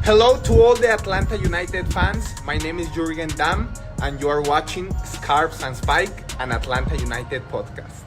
Hello to all the Atlanta United fans. My name is Jurgen Damm, and you are watching Scarps and Spike, an Atlanta United podcast.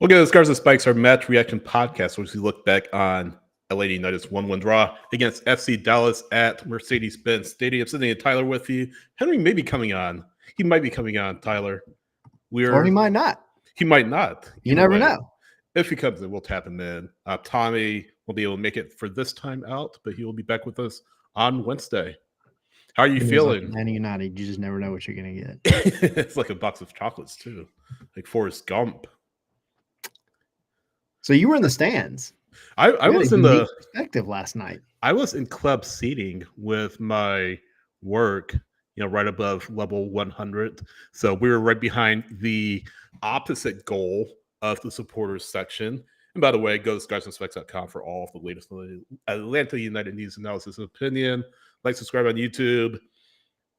Welcome to Scars and Spikes, our match reaction podcast, which we look back on LA United's 1-1 draw against FC Dallas at Mercedes-Benz Stadium. Sitting in Tyler with you. Henry may be coming on. He might be coming on, Tyler. Or he might not. He might not. You never know. If he comes in, we'll tap him in. Tommy will be able to make it for this time out, but he will be back with us on Wednesday. How are you feeling? Atlanta United, you just never know what you're going to get. It's like a box of chocolates, too. Like Forrest Gump. So you were in the stands. I was in the perspective last night. I was in club seating with my work, right above level 100. So we were right behind the opposite goal of the supporters section. And by the way, go to scarsandspecks.com for all of the latest Atlanta United news, analysis, and opinion. Like, subscribe on YouTube,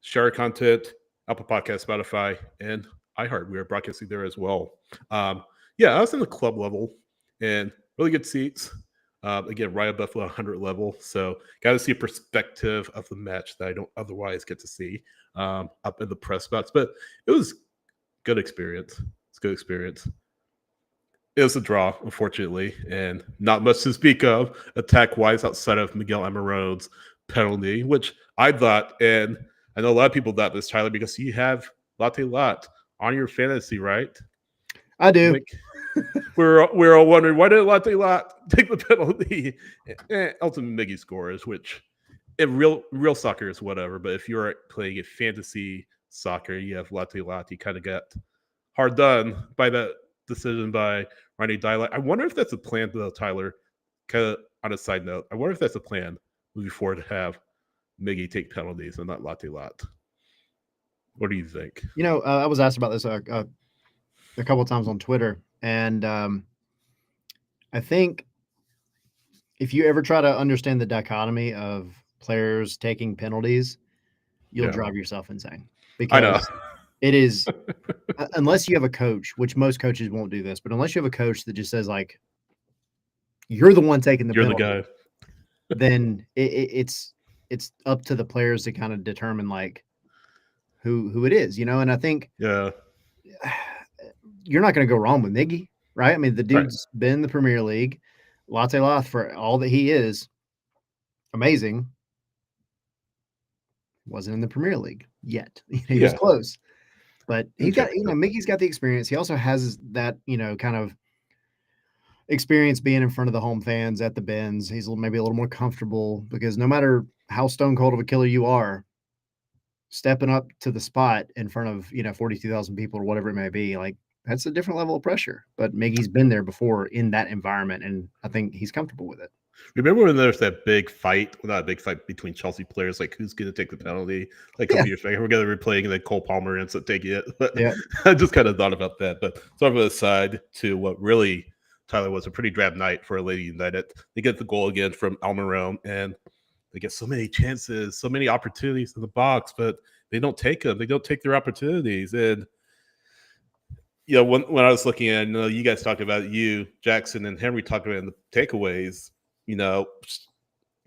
share our content, Apple Podcast, Spotify, and iHeart. We are broadcasting there as well. I was in the club level. And really good seats. Again, right above the 100 level. So got to see a perspective of the match that I don't otherwise get to see up in the press box. But it was good experience. It's a good experience. It was a draw, unfortunately, and not much to speak of attack-wise outside of Miguel Almiron's penalty, which I thought, and I know a lot of people thought this, Tyler, because you have Latte Lot on your fantasy, right? I do. We're all wondering, why did Latte Lot take the penalty? Ultimately, Miggy scores, which in real soccer is whatever. But if you're playing a fantasy soccer, you have Latte Lot, you kind of get hard done by that decision by Ronnie Dylight. I wonder if that's a plan, though, Tyler. Kind of on a side note, I wonder if that's a plan moving forward to have Miggy take penalties and not Latte Lot. What do you think? I was asked about this a couple of times on Twitter. And I think if you ever try to understand the dichotomy of players taking penalties, you'll drive yourself insane. Because I know. It is, unless you have a coach, which most coaches won't do this, but unless you have a coach that just says, like, you're the one taking the penalty, the guy. then it's up to the players to kind of determine, like, who it is, and I think you're not going to go wrong with Miggy, right? I mean, the dude's been in the Premier League. Latte Loth, for all that he is, amazing. Wasn't in the Premier League yet. He was close. But he's got, Miggy's got the experience. He also has that, kind of experience being in front of the home fans at the Benz. He's maybe a little more comfortable because no matter how stone cold of a killer you are, stepping up to the spot in front of, 42,000 people or whatever it may be, like, that's a different level of pressure. But Miggy's been there before in that environment, and I think he's comfortable with it. Remember when there was that big fight, well, not a big fight between Chelsea players, like who's going to take the penalty? Like, we're going to be playing, and then Cole Palmer ends up taking it. But I just kind of thought about that. But sort of aside to what really, Tyler, was a pretty drab night for Atlanta United. They get the goal again from Almiron, and they get so many chances, so many opportunities in the box, but they don't take them. They don't take their opportunities. And when I was looking at, you guys talked about Jackson and Henry talked about in the takeaways,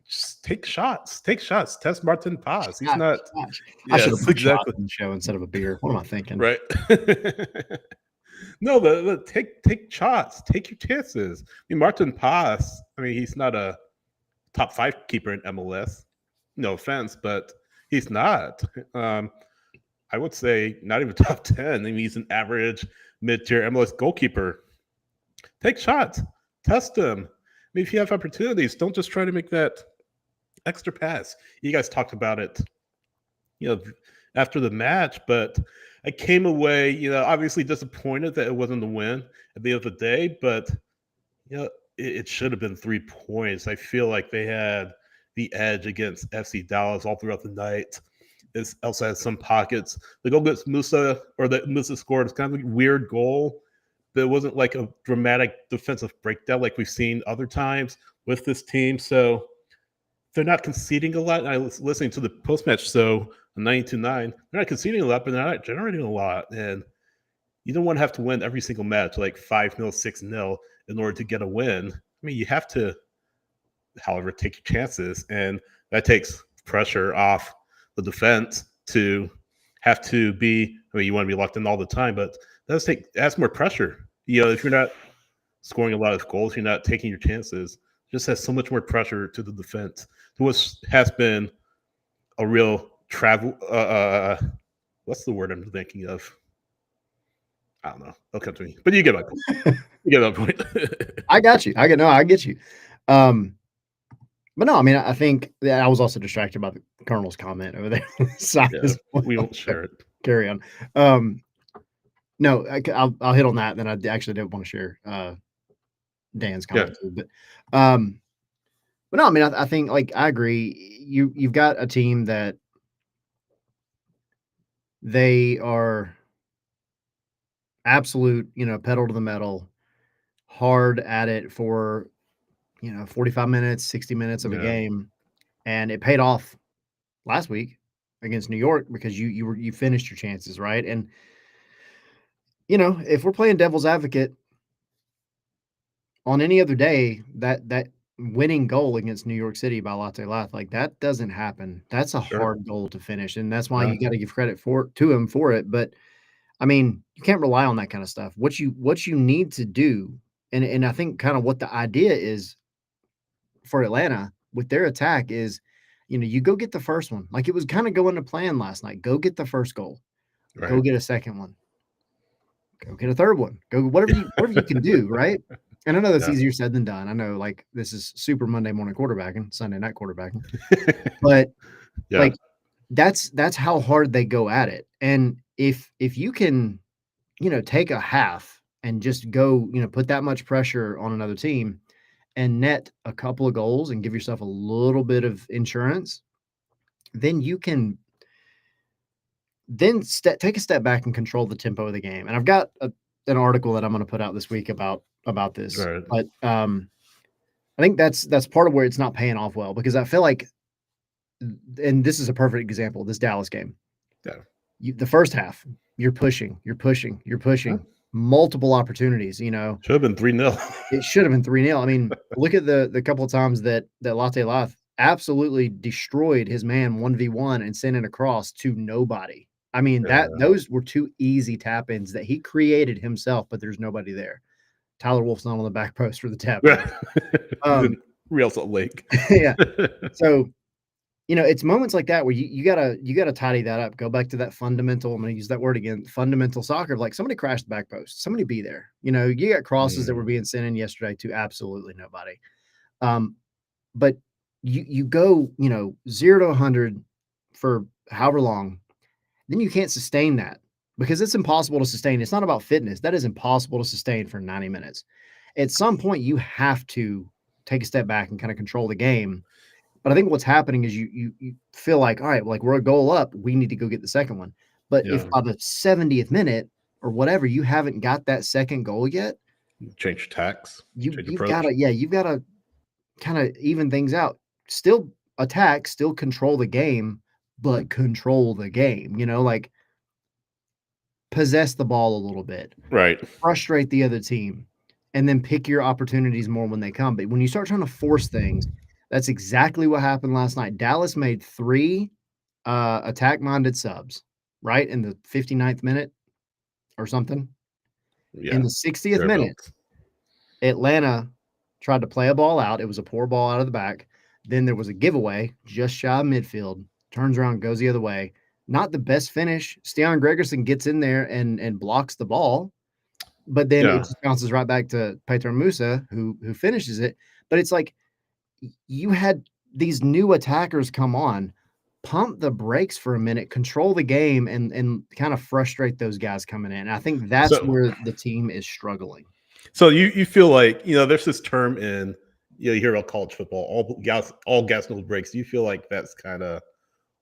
just take shots. Test Martin Paz. He's not. I should have put shots in the show instead of a beer. What am I thinking? Right. No, but take shots. Take your chances. I mean, Martin Paz, he's not a top 5 keeper in MLS. No offense, but he's not. I would say not even top 10. He's an average mid-tier MLS goalkeeper. Take shots. Test them. If you have opportunities, don't just try to make that extra pass. You guys talked about it, after the match, but I came away, obviously disappointed that it wasn't a win at the end of the day, but, it should have been 3 points. I feel like they had the edge against FC Dallas all throughout the night. It also has some pockets. The goal against Musa, or that Musa scored, is kind of a weird goal, but it wasn't like a dramatic defensive breakdown like we've seen other times with this team. So they're not conceding a lot. I was listening to the post-match show on 92.9. They're not conceding a lot, but they're not generating a lot. And you don't want to have to win every single match like 5-0, 6-0 in order to get a win. I mean, you have to, however, take your chances. And that takes pressure off the defense to have to be, I mean, you want to be locked in all the time, but that's more pressure. You know, if you're not scoring a lot of goals, you're not taking your chances. It just has so much more pressure to the defense, to what has been a real travel. What's the word I'm thinking of? I don't know. It'll come to me. But you get my point. You get my point. I got you. I get you. But no, I mean, I think that I was also distracted by the Colonel's comment over there. We won't share it. Carry on. No, I'll hit on that. Then I actually didn't want to share Dan's comment too. But no, I mean, I think, like, I agree. You've got a team that they are absolute, pedal to the metal, hard at it for 45 minutes, 60 minutes of a game, and it paid off last week against New York because you finished your chances, right? And if we're playing devil's advocate, on any other day, that winning goal against New York City by Latte Lath, like, that doesn't happen. That's a hard goal to finish, and that's why you got to give credit to him for it. But I mean, you can't rely on that kind of stuff. What you need to do, and I think kind of what the idea is for Atlanta with their attack is, you go get the first one. Like, it was kind of going to plan last night. Go get the first goal. Right. Go get a second one. Go get a third one. Go whatever you can do, right? And I know that's easier said than done. I know, like, this is super Monday morning quarterbacking, Sunday night quarterbacking. But like, that's how hard they go at it. And if you can, take a half and just go, put that much pressure on another team and net a couple of goals and give yourself a little bit of insurance, then you can take a step back and control the tempo of the game. And I've got an article that I'm going to put out this week about this. Right. But I think that's part of where it's not paying off well, because I feel like, and this is a perfect example, this Dallas game. Yeah. The first half, you're pushing. Multiple opportunities, Should have been 3-0. It should have been 3-0. I mean, look at the couple of times that Latte Lath absolutely destroyed his man 1v1 and sent it across to nobody. I mean, those were two easy tap-ins that he created himself, but there's nobody there. Tyler Wolf's not on the back post for the tap. Real Salt Lake. Yeah. So, it's moments like that where you gotta tidy that up. Go back to that fundamental. I'm going to use that word again. Fundamental soccer. Like, somebody crashed the back post. Somebody be there. You got crosses that were being sent in yesterday to absolutely nobody. But you go 0 to 100 for however long, then you can't sustain that, because it's impossible to sustain. It's not about fitness. That is impossible to sustain for 90 minutes. At some point, you have to take a step back and kind of control the game. But I think what's happening is you feel like, all right, like, we're a goal up, we need to go get the second one. But if by the 70th minute or whatever, you haven't got that second goal yet, change your tacks. You've got to kind of even things out. Still attack, still control the game, but control the game. Like, possess the ball a little bit, right? Frustrate the other team, and then pick your opportunities more when they come. But when you start trying to force things, that's exactly what happened last night. Dallas made 3 attack-minded subs, right, in the 59th minute or something. Yeah. In the 60th minute, Atlanta tried to play a ball out. It was a poor ball out of the back. Then there was a giveaway just shy of midfield. Turns around, goes the other way. Not the best finish. Stian Gregerson gets in there and blocks the ball. But then it just bounces right back to Petr Musa, who finishes it. But it's like, you had these new attackers come on, pump the brakes for a minute, control the game, and kind of frustrate those guys coming in. I think that's where the team is struggling. So you feel like, there's this term in, you hear about college football, all gas no breaks. Do you feel like that's kind of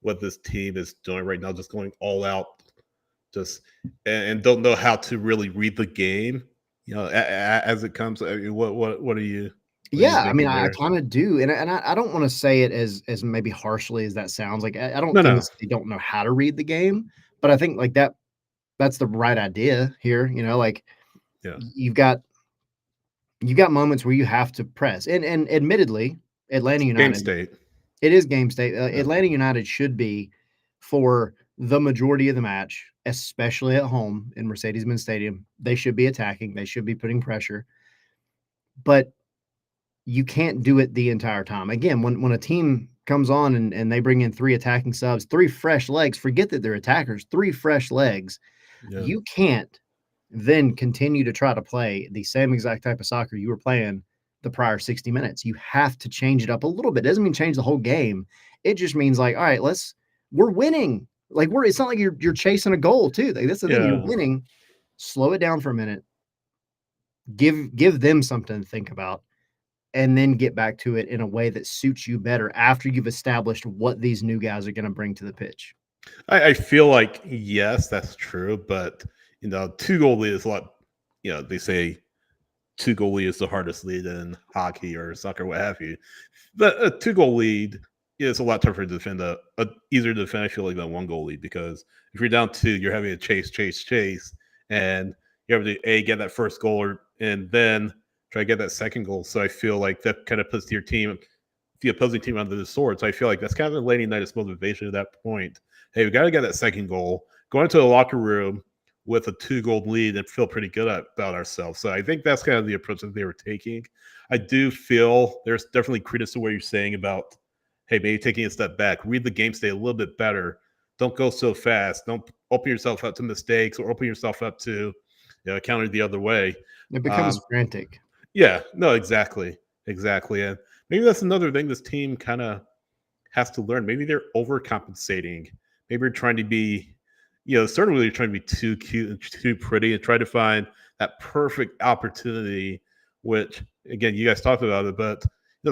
what this team is doing right now, just going all out, just and don't know how to really read the game, as it comes? I mean, what are you Yeah, I mean, thinking I there? kind of do, and I don't want to say it as maybe harshly as that sounds. Like I don't No, think no, it's they don't know how to read the game, but I think like that's the right idea here. Like yeah, you've got moments where you have to press, and admittedly, Atlanta game United, state, it is game state. yeah, Atlanta United should be for the majority of the match, especially at home in Mercedes-Benz Stadium. They should be attacking. They should be putting pressure, but you can't do it the entire time. Again, when a team comes on and they bring in 3 attacking subs, 3 fresh legs, forget that they're attackers, 3 fresh legs, yeah, you can't then continue to try to play the same exact type of soccer you were playing the prior 60 minutes. You have to change it up a little bit. It doesn't mean change the whole game. It just means like, all right, we're winning. Like it's not like you're chasing a goal too. Like that's the thing. You're yeah. winning. Slow it down for a minute. Give them something to think about and then get back to it in a way that suits you better after you've established what these new guys are going to bring to the pitch. I feel like yes, that's true, but 2-goal lead is a lot. They say 2-goal lead is the hardest lead in hockey or soccer, what have you. But a 2-goal lead is a lot tougher to defend. Easier to defend, I feel like, than 1-goal lead, because if you're down 2, you're having to chase, and you have to get that first goal and then try to get that second goal. So I feel like that kind of puts the opposing team under the sword. So I feel like that's kind of Atlanta United's motivation at that point. Hey, we got to get that second goal. Go into the locker room with a 2-goal lead and feel pretty good about ourselves. So I think that's kind of the approach that they were taking. I do feel there's definitely credence to what you're saying about, hey, maybe taking a step back, read the game state a little bit better. Don't go so fast. Don't open yourself up to mistakes or open yourself up to counter the other way. It becomes frantic. Yeah, no, exactly. And maybe that's another thing this team kind of has to learn. Maybe they're overcompensating. Maybe they're trying to be, certainly they're trying to be too cute and too pretty and try to find that perfect opportunity, which, again, you guys talked about it, but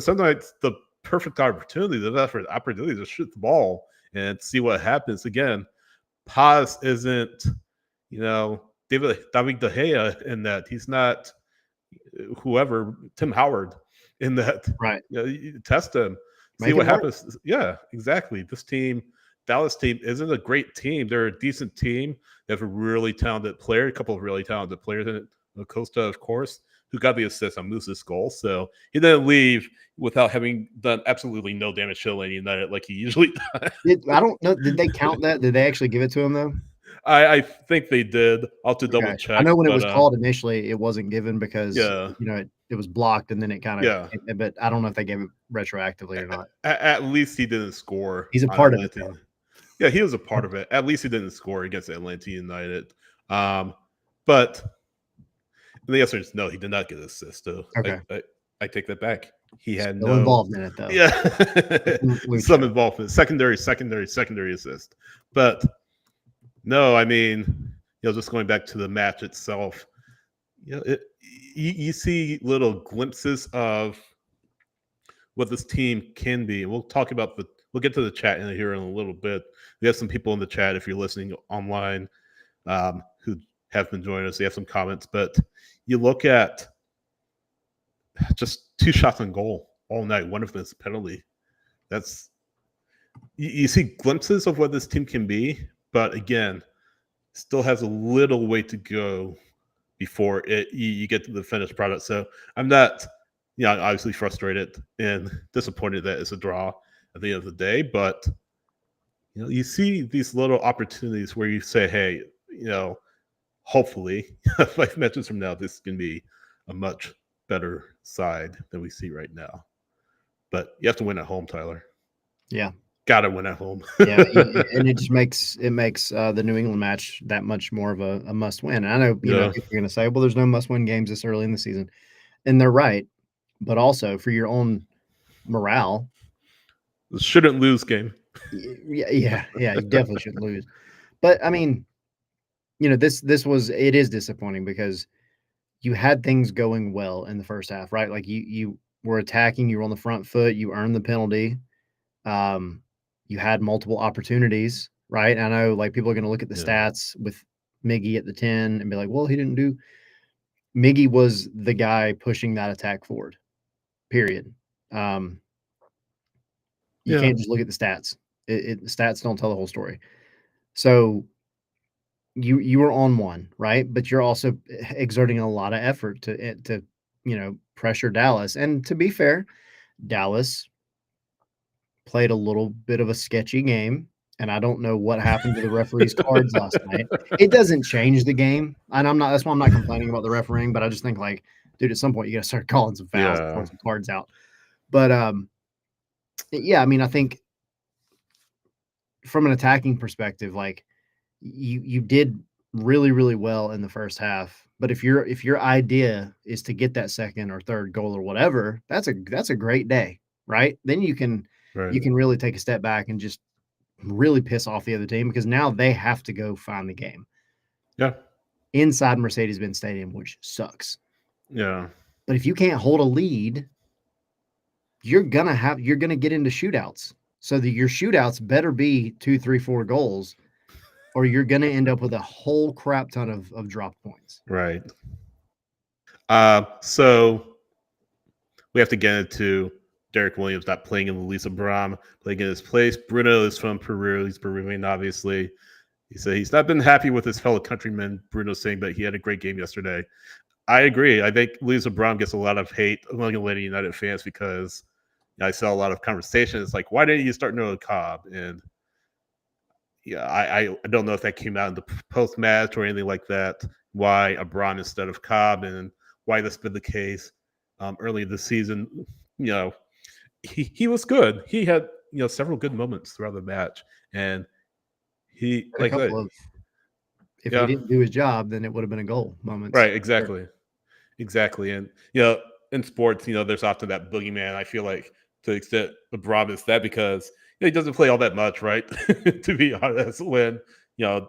sometimes the perfect opportunity, the best opportunity is to shoot the ball and see what happens. Again, Paz isn't, David De Gea in that. He's not whoever, Tim Howard in that. Right. You test him, see Make what it work. happens. Yeah, exactly. This team, Dallas team, isn't a great team. They're a decent team. They have a really talented player, a couple of really talented players in it. Costa, of course, who got the assist on Moose's goal. So he didn't leave without having done absolutely no damage to Atlanta United like he usually does. I don't know. Did they count that? Did they actually give it to him though? I think they did. I'll have to double Okay. check. I know when it but, was called initially, it wasn't given because yeah, it was blocked and then it kind of. yeah. But I don't know if they gave it retroactively or not. At least he didn't score. He's a on part of it, Atlanta. though. Yeah, he was a part of it. At least he didn't score against Atlanta United. But the answer is no, he did not get an assist. So Okay. I take that back. He had Still no involved in it though. Yeah, some Lucho. involvement. Secondary assist. But no, I mean, just going back to the match itself, you see little glimpses of what this team can be. We'll talk about we'll get to the chat in here in a little bit. We have some people in the chat if you're listening online who have been joining us. They have some comments, but you look at just 2 shots on goal all night. One of them is a penalty. That's you see glimpses of what this team can be, but again, still has a little way to go before you get to the finished product. So I'm not, obviously frustrated and disappointed that it's a draw at the end of the day. But you see these little opportunities where you say, hey, hopefully 5 matches from now, this can be a much better side than we see right now. But you have to win at home, Tyler. Yeah. Gotta win at home. Yeah, and it just makes the New England match that much more of a must win. And I know people are going to say, well, there's no must win games this early in the season, and they're right. But also for your own morale, shouldn't lose game. Yeah, you definitely shouldn't lose. But I mean, it is disappointing because you had things going well in the first half, right? Like you were attacking, you were on the front foot, you earned the penalty. You had multiple opportunities, right? I know like people are going to look at the stats with Miggy at the 10 and be like, well, he didn't do. Miggy was the guy pushing that attack forward, period. You can't just look at the stats. The stats don't tell the whole story. So you were on one, right? But you're also exerting a lot of effort to pressure Dallas. And to be fair, Dallas played a little bit of a sketchy game, and I don't know what happened to the referee's cards last night. It doesn't change the game, and that's why I'm not complaining about the refereeing, but I just think like, dude, at some point you got to start calling some fouls, throwing some cards out. But yeah, I mean, I think from an attacking perspective, like you did really, really well in the first half. But if your idea is to get that second or third goal or whatever, that's a great day, right? Then you can really take a step back and just really piss off the other team because now they have to go find the game. Yeah. Inside Mercedes-Benz Stadium, which sucks. Yeah. But if you can't hold a lead, you're gonna get into shootouts. So that your shootouts better be 2, 3, 4 goals, or you're gonna end up with a whole crap ton of drop points. Right. So we have to get into Derek Williams not playing in the Lisa Brom, playing in his place. Bruno is from Peru. He's Peruvian, obviously. He said he's not been happy with his fellow countrymen, Bruno saying, but he had a great game yesterday. I agree. I think Lisa Brom gets a lot of hate among Atlanta United fans because I saw a lot of conversations like, why didn't you start Noah Cobb? And yeah, I don't know if that came out in the post-match or anything like that, why a Brom instead of Cobb and why that's been the case early in the season. You know, he was good. He had several good moments throughout the match, and he if he didn't do his job, then it would have been a goal moments. Right, exactly. And in sports, there's often that boogeyman. I feel like to the extent LeBron is that because he doesn't play all that much, right? To be honest, when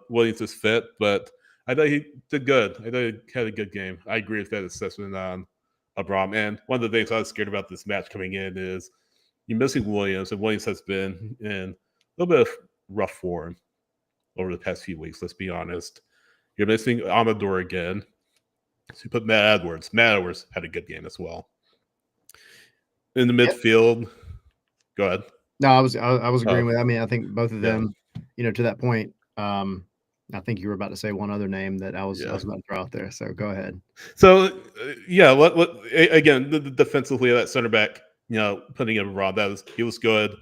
Williams is fit, but I thought he did good. I thought he had a good game. I agree with that assessment on LeBron. And one of the things I was scared about this match coming in is you're missing Williams, and Williams has been in a little bit of rough form over the past few weeks. Let's be honest. You're missing Amador again. So you put Matt Edwards. Matt Edwards had a good game as well. In the midfield, go ahead. No, I was agreeing with. I mean, I think both of them, to that point. I think you were about to say one other name that I was about to throw out there. So go ahead. So again, the defensively that center back, putting him around he was good.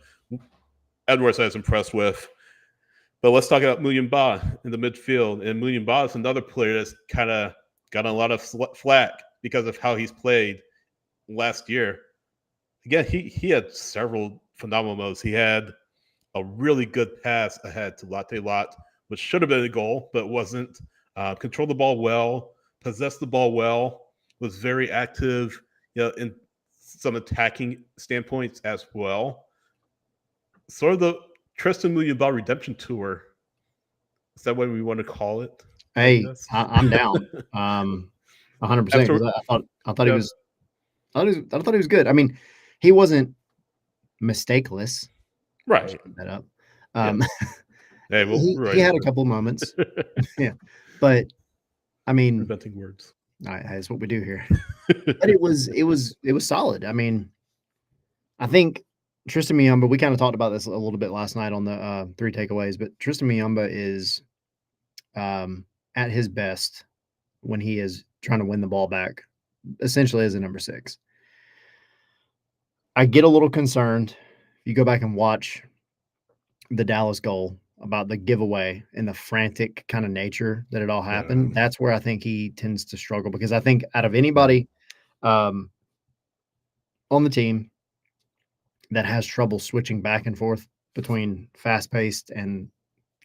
Edwards I was impressed with. But let's talk about Muyumba in the midfield. And Muyumba is another player that's kind of gotten a lot of flack because of how he's played last year. Again, he had several phenomenal moments. He had a really good pass ahead to Latte Lot, which should have been a goal, but wasn't. Controlled the ball well, possessed the ball well, was very active, in some attacking standpoints as well. Sort of the Tristan Muyumba redemption tour. Is that what we want to call it? Hey, I'm down. 100%. I thought he was. I thought he was good. I mean, he wasn't mistakeless. Right. That up. Hey, he had a couple moments. Yeah, but I mean, inventing words. That's what we do here. But it was solid. I mean, I think Tristan Muyumba, we kind of talked about this a little bit last night on the 3 takeaways, but Tristan Muyumba is at his best when he is trying to win the ball back, essentially as a number 6. I get a little concerned. If you go back and watch the Dallas goal about the giveaway and the frantic kind of nature that it all happened, that's where I think he tends to struggle because I think out of anybody on the team that has trouble switching back and forth between fast-paced and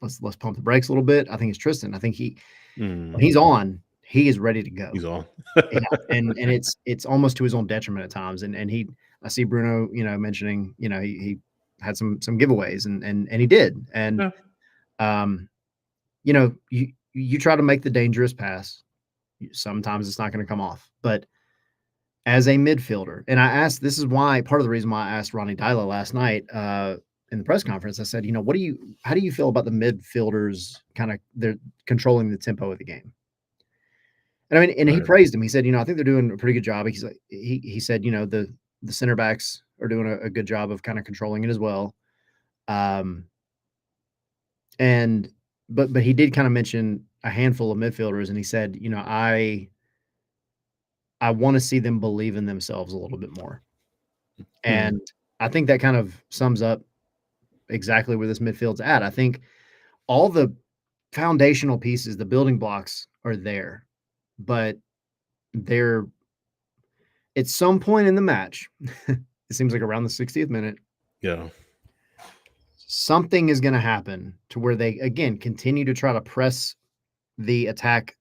let's pump the brakes a little bit, I think it's Tristan. I think when he's on, he is ready to go. He's on. Yeah, and it's almost to his own detriment at times. And I see Bruno, mentioning, he had some giveaways and he did. And you try to make the dangerous pass Sometimes it's not going to come off. But as a midfielder, and I asked, this is why part of the reason why I asked Ronnie Dyla last night in the press conference. I said, how do you feel about the midfielders they're controlling the tempo of the game? And I mean, and he praised him. He said, I think they're doing a pretty good job. He's like, he said, the center backs are doing a good job of kind of controlling it as well. But he did kind of mention a handful of midfielders, and he said, I want to see them believe in themselves a little bit more. And I think that kind of sums up exactly where this midfield's at. I think all the foundational pieces, the building blocks are there, but they're at some point in the match, it seems like around the 60th minute. Yeah. Something is going to happen to where they, again, continue to try to press the attack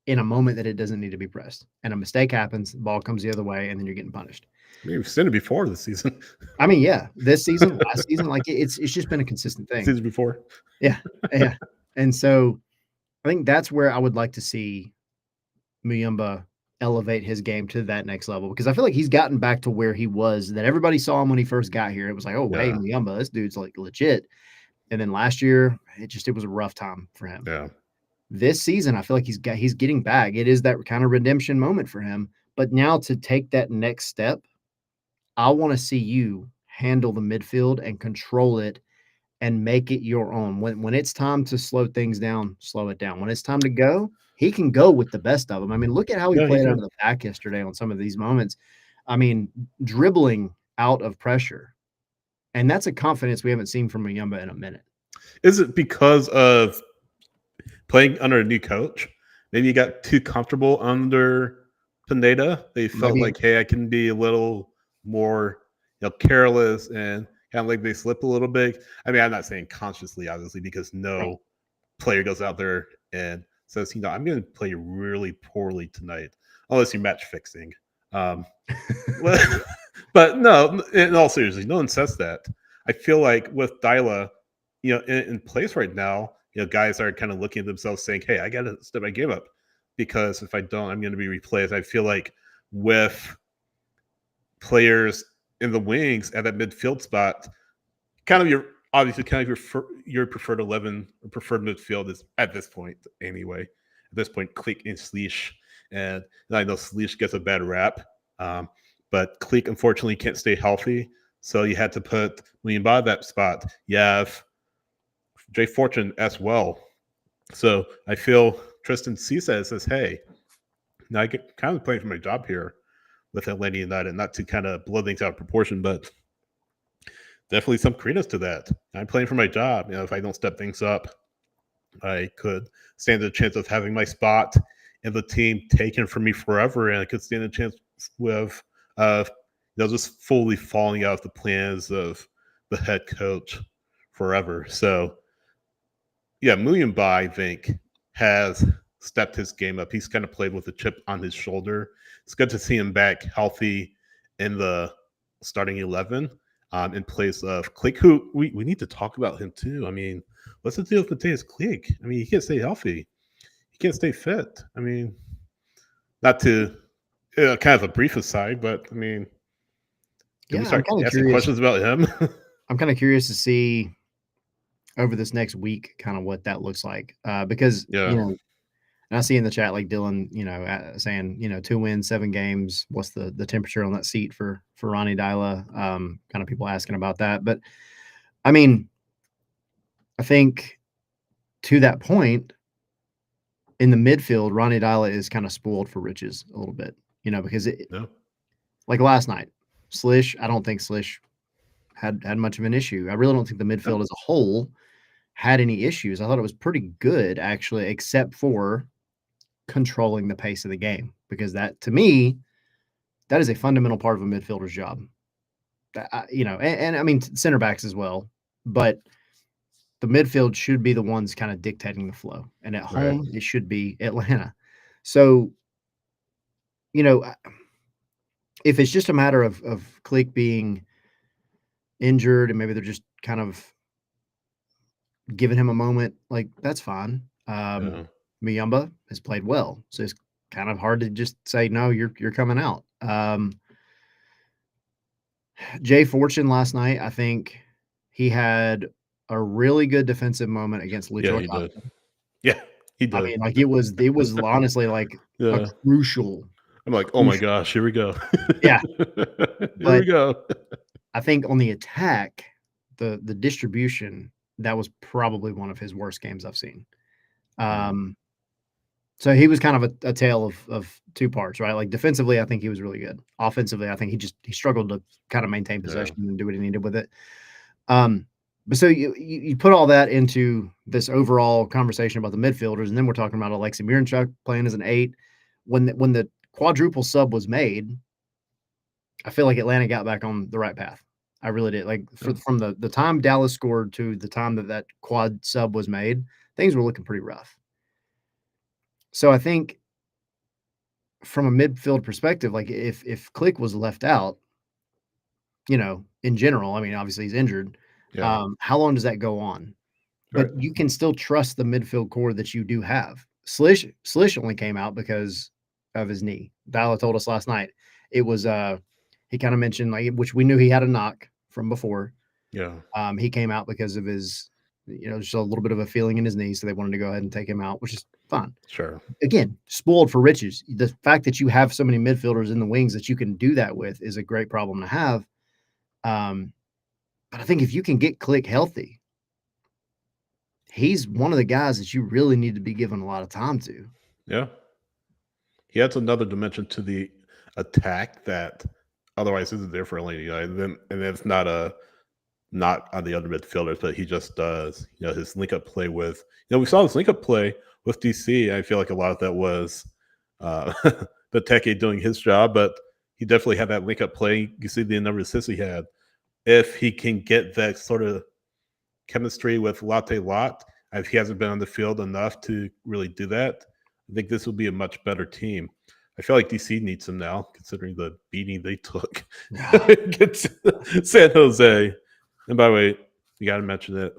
in a moment that it doesn't need to be pressed. And a mistake happens, the ball comes the other way, and then you're getting punished. I mean, we've seen it before this season. I mean, yeah, this season, last season, like it's just been a consistent thing. Season before. Yeah. And so I think that's where I would like to see Muyumba elevate his game to that next level, because I feel like he's gotten back to where he was, that everybody saw him when he first got here. It was like, oh, hey, Muyumba, this dude's like legit. And then last year, it was a rough time for him. Yeah. This season, I feel like he's getting back. It is that kind of redemption moment for him. But now to take that next step, I want to see you handle the midfield and control it and make it your own. When it's time to slow things down, slow it down. When it's time to go, he can go with the best of them. I mean, look at how he played out of the back yesterday on some of these moments. I mean, dribbling out of pressure. And that's a confidence we haven't seen from Muyumba in a minute. Is it because of playing under a new coach? Maybe you got too comfortable under Pineda. They felt like, hey, I can be a little more careless, and kind of like they slip a little bit. I mean, I'm not saying consciously, obviously, because no player goes out there and says, I'm going to play really poorly tonight, unless you're match fixing. But no, in all seriousness, no one says that. I feel like with Dyla, in place right now, guys are kind of looking at themselves saying, hey, I got to step my game up, because if I don't, I'm going to be replaced. I feel like with players in the wings at that midfield spot, your preferred 11 or preferred midfield is at this point anyway. At this point, Click and Sleesh, and I know Sleesh gets a bad rap, but Click unfortunately can't stay healthy, so you had to put Muyumba that spot. You have Jay Fortune as well, so I feel Tristan Cisa says, hey, now I get kind of playing for my job here with Atlanta United, not to kind of blow things out of proportion, but definitely some credence to that. I'm playing for my job. If I don't step things up, I could stand a chance of having my spot in the team taken from me forever, and I could stand a chance with just fully falling out of the plans of the head coach forever. So, yeah, Muyumba, I think, has stepped his game up. He's kind of played with a chip on his shoulder. It's good to see him back healthy in the starting 11 in place of Click, who we need to talk about him too. I mean, what's the deal with Mateus Click? I mean, he can't stay healthy. He can't stay fit. I mean, not to kind of a brief aside, but I mean, can we start asking questions about him? I'm kind of curious to see over this next week kind of what that looks like, because and I see in the chat like Dylan, saying 2 wins, 7 games. What's the temperature on that seat for Ronnie Dyla? Kind of people asking about that, but I mean, I think to that point in the midfield, Ronnie Dyla is kind of spoiled for riches a little bit, because like last night, Slish. I don't think Slish had much of an issue. I really don't think the midfield as a whole had any issues. I thought it was pretty good actually, except for controlling the pace of the game, because that, to me, that is a fundamental part of a midfielder's job. And I mean center backs as well, but the midfield should be the ones kind of dictating the flow, and at home it should be Atlanta. So, if it's just a matter of Click being injured and maybe they're just kind of giving him a moment, like that's fine. Muyumba has played well, so kind of hard to just say, no, you're coming out. Jay Fortune last night, I think he had a really good defensive moment against Lucho Yeah, he Acosta. did. Yeah, he I did. mean, like it was honestly like a Yeah. crucial. I'm like, oh my gosh, here we go. Yeah. Here But we go. I think on the attack, the distribution, that was probably one of his worst games I've seen. So he was kind of a tale of two parts, right? Like defensively, I think he was really good. Offensively, I think he struggled to kind of maintain possession and do what he needed with it. But so you put all that into this overall conversation about the midfielders, and then we're talking about Alexei Miranchuk playing as an 8. When the quadruple sub was made, I feel like Atlanta got back on the right path. I really did. Like from the time Dallas scored to the time that quad sub was made, things were looking pretty rough. So I think from a midfield perspective, like if Click was left out, in general, I mean, obviously he's injured. Yeah. How long does that go on? But Right. you can still trust the midfield core that you do have. Slish only came out because of his knee. Dyla told us last night. It was he kind of mentioned, like, which we knew he had a knock from before. Yeah. He came out because of his, just a little bit of a feeling in his knee, so they wanted to go ahead and take him out, which is fine. Sure. Again, spoiled for riches. The fact that you have so many midfielders in the wings that you can do that with is a great problem to have. But I think if you can get Click healthy, he's one of the guys that you really need to be given a lot of time to. Yeah. He adds another dimension to the attack that otherwise isn't there for Atlanta United. And it's not on the other midfielders, but he just does, his link up play with, we saw his link up play with DC. I feel like a lot of that was Benteke doing his job, but he definitely had that link up play. You see the number of assists he had. If he can get that sort of chemistry with Latte Lot, if he hasn't been on the field enough to really do that, I think this will be a much better team. I feel like DC needs him now, considering the beating they took against San Jose. And by the way, you got to mention it,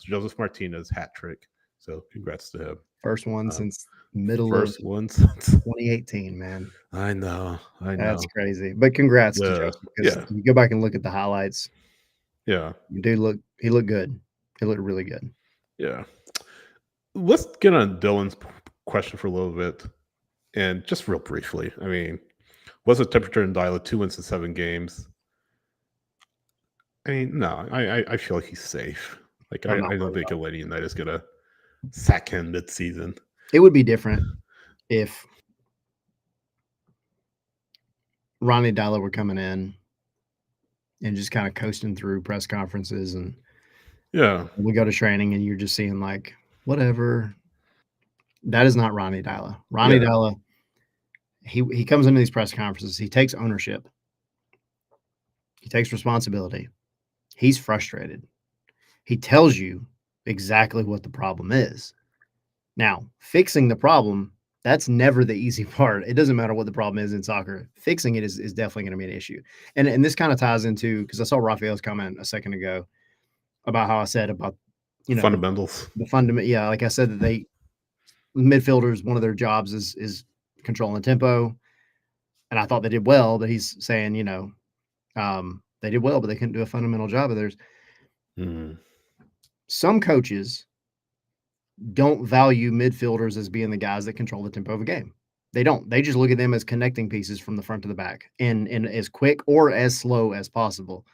Joseph Martinez hat trick. So congrats to him. First one since middle of 2018, man. I know. That's crazy. But congrats to Joseph, because you go back and look at the highlights. Yeah. He looked good. He looked really good. Yeah. Let's get on Dylan's question for a little bit. And just real briefly, I mean, what's the temperature in Dyla? 2 wins in 7 games. I mean, no, I feel like he's safe. Like, I don't think Atlanta United is going to sack him mid-season. It would be different if Ronnie Dyla were coming in and just kind of coasting through press conferences, and we go to training and you're just seeing like, whatever. That is not Ronnie Dyla. Ronnie Dyla, he comes into these press conferences, he takes ownership. He takes responsibility. He's frustrated. He tells you exactly what the problem is. Now, fixing the problem, that's never the easy part. It doesn't matter what the problem is in soccer. Fixing it is definitely going to be an issue. And this kind of ties into, because I saw Raphael's comment a second ago about how I said about, fundamentals. The fundament. Yeah, like I said, that midfielders, one of their jobs is controlling tempo. And I thought they did well, but he's saying, they did well, but they couldn't do a fundamental job of theirs. Some coaches don't value midfielders as being the guys that control the tempo of a game. They don't. They just look at them as connecting pieces from the front to the back and as quick or as slow as possible.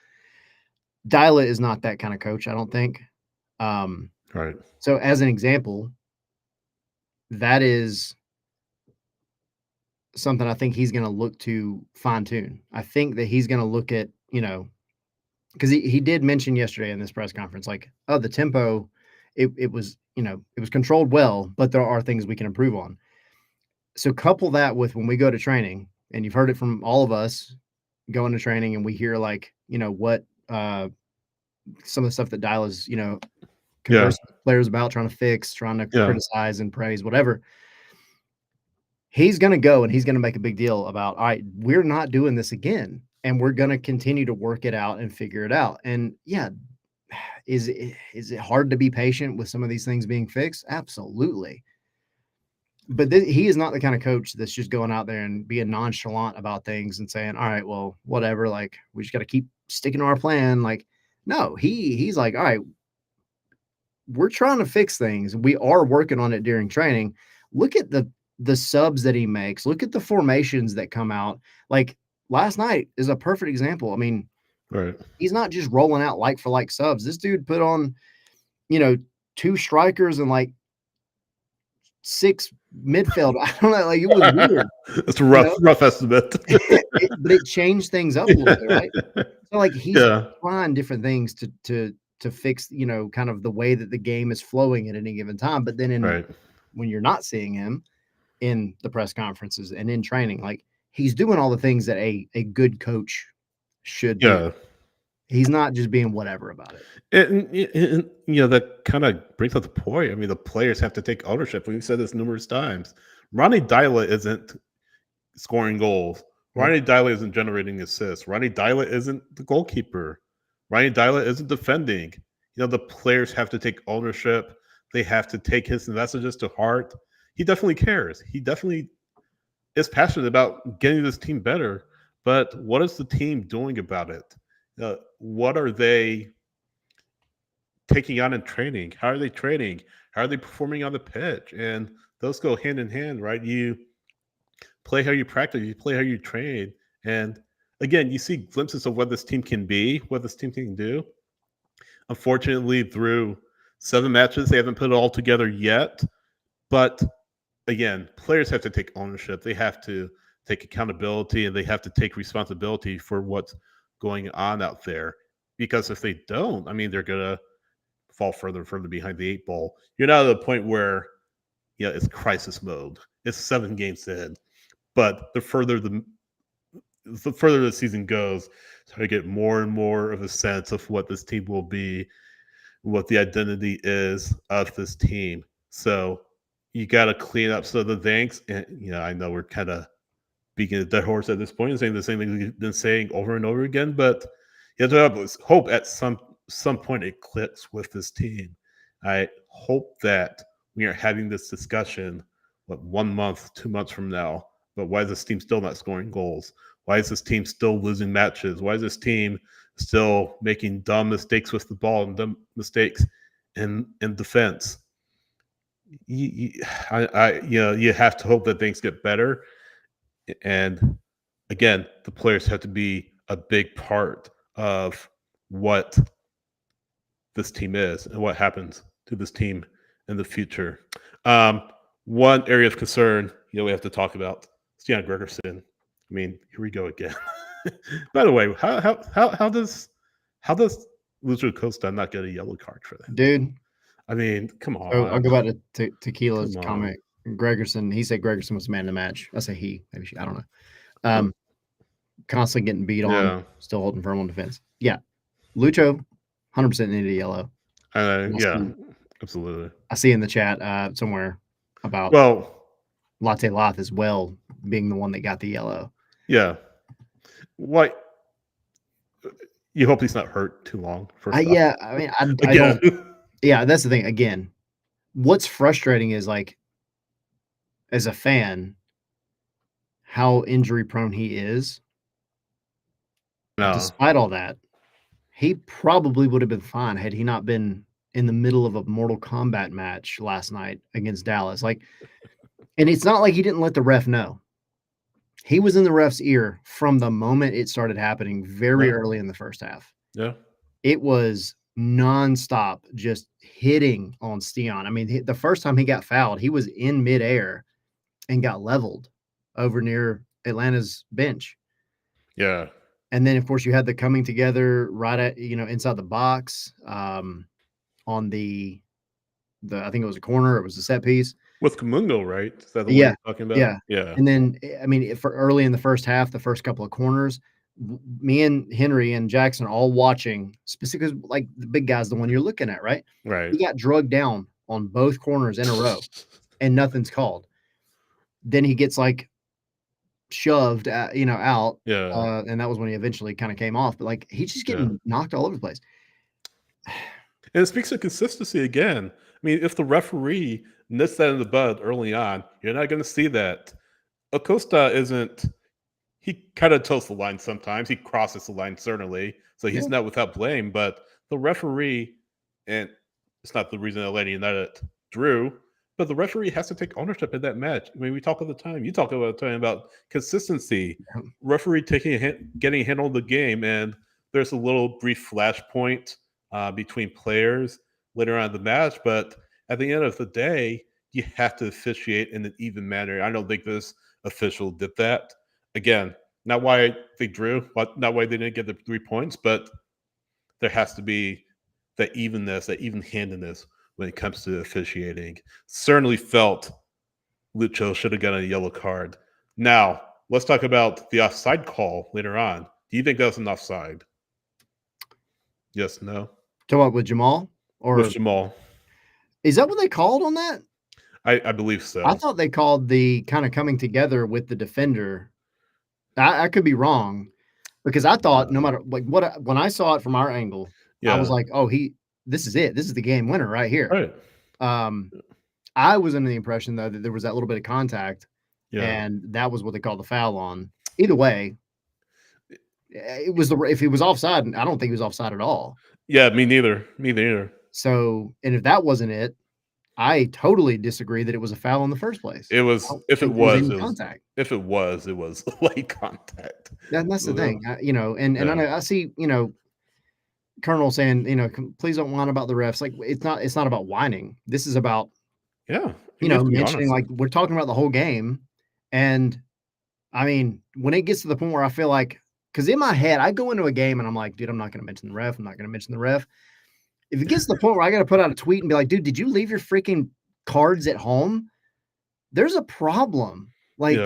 Dyla is not that kind of coach, I don't think. Right. So as an example, that is something I think he's going to look to fine tune. I think that he's going to look at, because he did mention yesterday in this press conference, like, the tempo, it was, it was controlled well, but there are things we can improve on. So couple that with when we go to training, and you've heard it from all of us going to training, and we hear like, what some of the stuff that Dial is, conversing with players about, trying to fix, trying to criticize and praise, whatever. He's going to go and he's going to make a big deal about, all right, we're not doing this again. And we're going to continue to work it out and figure it out. And is it hard to be patient with some of these things being fixed? Absolutely. but he is not the kind of coach that's just going out there and being nonchalant about things and saying, all right, well, whatever. Like, we just got to keep sticking to our plan. Like, no, he's like, all right, we're trying to fix things. We are working on it during training. Look at the subs that he makes. Look at the formations that come out. Like last night is a perfect example. I mean, Right. he's not just rolling out like for like subs. This dude put on, 2 strikers and like 6 midfield. I don't know. Like it was weird. It's a rough estimate. But it changed things up a little bit, right? So like he's trying different things to fix, kind of the way that the game is flowing at any given time. But then when you're not seeing him in the press conferences and in training, like he's doing all the things that a good coach should do. He's not just being whatever about it. And that kind of brings up the point. I mean, the players have to take ownership. We've said this numerous times. Ronnie Dyla isn't scoring goals. Ronnie Dyla isn't generating assists. Ronnie Dyla isn't the goalkeeper. Ronnie Dyla isn't defending. The players have to take ownership. They have to take his messages to heart. He definitely cares. He definitely is passionate about getting this team better. But what is the team doing about it? What are they taking on in training? How are they training? How are they performing on the pitch? And those go hand in hand, right? You play how you practice, you play how you train. And again, you see glimpses of what this team can be, what this team can do. Unfortunately, through 7 matches, they haven't put it all together yet. But again, players have to take ownership. They have to take accountability, and they have to take responsibility for what's going on out there. Because if they don't, I mean, they're going to fall further and further behind the 8 ball. You're not at the point where, it's crisis mode. It's 7 games in. But the further the season goes, I get more and more of a sense of what this team will be, what the identity is of this team. So you got to clean up some of the things. And, I know we're kind of beating a dead horse at this point and saying the same thing we've been saying over and over again. But you have to have hope at some point it clicks with this team. I hope that we are having this discussion, 1 month, 2 months from now, but why is this team still not scoring goals? Why is this team still losing matches? Why is this team still making dumb mistakes with the ball and dumb mistakes in defense? You have to hope that things get better. And again, the players have to be a big part of what this team is and what happens to this team in the future. One area of concern, we have to talk about Stian Gregerson. I mean, here we go again. By the way, how does Lucio Costa not get a yellow card for that? Dude. I mean, come on. I'll go back to Tequila's comment. Gregerson, he said Gregerson was the man of the match. I say he, maybe she, I don't know. Constantly getting beat on, still holding firm on defense. Yeah. Lucho, 100% needed a yellow. Absolutely. I see in the chat somewhere about Latte Loth as well being the one that got the yellow. Yeah. What? You hope he's not hurt too long. Yeah, I mean, I don't. Yeah, that's the thing. Again, what's frustrating is like, as a fan, how injury prone he is. Despite all that, he probably would have been fine had he not been in the middle of a Mortal Kombat match last night against Dallas. Like, and it's not like he didn't let the ref know. He was in the ref's ear from the moment it started happening very early in the first half. Yeah. It was nonstop, just hitting on Stian. I mean, the first time he got fouled, he was in midair and got leveled over near Atlanta's bench. Yeah. And then, of course, you had the coming together right at, inside the box on the I think it was a corner. It was a set piece. With Kamungo, right? Is that the one you're talking about? Yeah. Yeah. And then, I mean, for early in the first half, the first couple of corners, me and Henry and Jackson are all watching, specifically like the big guy's the one you're looking at, right? Right. He got drugged down on both corners in a row and nothing's called. Then he gets like shoved, out. Yeah. And that was when he eventually kind of came off. But like he's just getting knocked all over the place. And it speaks of consistency again. I mean, if the referee nip that in the bud early on. You're not going to see that. Acosta isn't. He kind of toes the line sometimes. He crosses the line certainly, so he's Yeah. not without blame. But the referee, and it's not the reason Atlanta United drew, but the referee has to take ownership in that match. I mean, we talk all the time. You talk all the time about consistency. Yeah. Referee taking a hit, getting a handle of the game, and there's a little brief flashpoint between players later on in the match. But at the end of the day, you have to officiate in an even manner. I don't think this official did that. Again, not why they drew, not why they didn't get the 3 points, but there has to be that evenness, that even-handedness when it comes to officiating. Certainly felt Lucho should have gotten a yellow card. Now, let's talk about the offside call later on. Do you think that was an offside? Yes, no? Talk about with Jamal? Or With Jamal. is that what they called on that? I believe so. I thought they called the kind of coming together with the defender. I could be wrong because I thought no matter like when I saw it from our angle, I was like, oh, this is it. This is the game winner right here. Right. I was under the impression though that there was that little bit of contact, and that was what they called the foul on. Either way, it was if he was offside, I don't think he was offside at all. Yeah, me neither. Me neither. So, and if that wasn't it, I totally disagree that it was a foul in the first place. It was if it was contact. If it was light contact. That's the thing, and I know I see, Colonel saying, please don't whine about the refs. Like it's not about whining. This is about, mentioning like we're talking about the whole game. And I mean, when it gets to the point where I feel like, because in my head, I go into a game and I'm like, dude, I'm not going to mention the ref. I'm not going to mention the ref. If it gets to the point where I got to put out a tweet and be like, dude, did you leave your freaking cards at home? There's a problem. Like